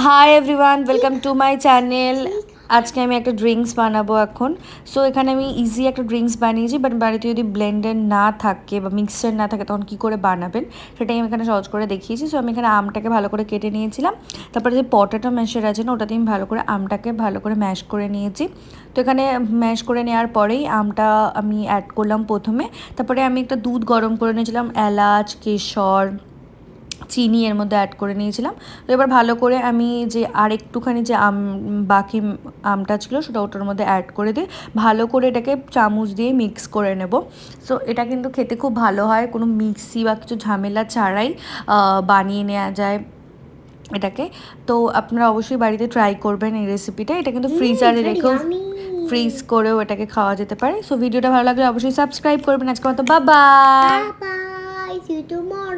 Hi everyone, welcome to my channel. আজকে আমি একটা ড্রিঙ্কস বানাবো এখন। সো এখানে আমি ইজি একটা ড্রিঙ্কস বানিয়েছি, বাট বাড়িতে যদি ব্লেন্ডার না থাকে বা মিক্সার না থাকে তখন কী করে বানাবেন সেটাই আমি এখানে সহজ করে দেখিয়েছি। সো আমি এখানে আমটাকে ভালো করে কেটে নিয়েছিলাম, তারপরে যে পটেটো ম্যাশের আছে না, ওটাতে আমি ভালো করে আমটাকে ভালো করে ম্যাশ করে নিয়েছি। তো এখানে ম্যাশ করে নেওয়ার পরেই আমটা আমি অ্যাড করলাম প্রথমে। তারপরে আমি একটা দুধ গরম করে নিয়েছিলাম, এলাচ, কেশর, চিনি এর মধ্যে অ্যাড করে নিয়েছিলাম। তো এবার ভালো করে আমি যে আর একটুখানি যে বাকি আমটা ছিল সেটা ওটার মধ্যে অ্যাড করে দিয়ে ভালো করে এটাকে চামচ দিয়ে মিক্স করে নেব। সো এটা কিন্তু খেতে খুব ভালো হয়, কোনো মিক্সি বা কিছু ঝামেলা ছাড়াই বানিয়ে নেওয়া যায় এটাকে। তো আপনারা অবশ্যই বাড়িতে ট্রাই করবেন এই রেসিপিটা। এটা কিন্তু ফ্রিজারে রেখেও ফ্রিজ করেও এটাকে খাওয়া যেতে পারে। সো ভিডিওটা ভালো লাগলে অবশ্যই সাবস্ক্রাইব করবেন। আজকের মতো bye bye. Bye bye. See you tomorrow.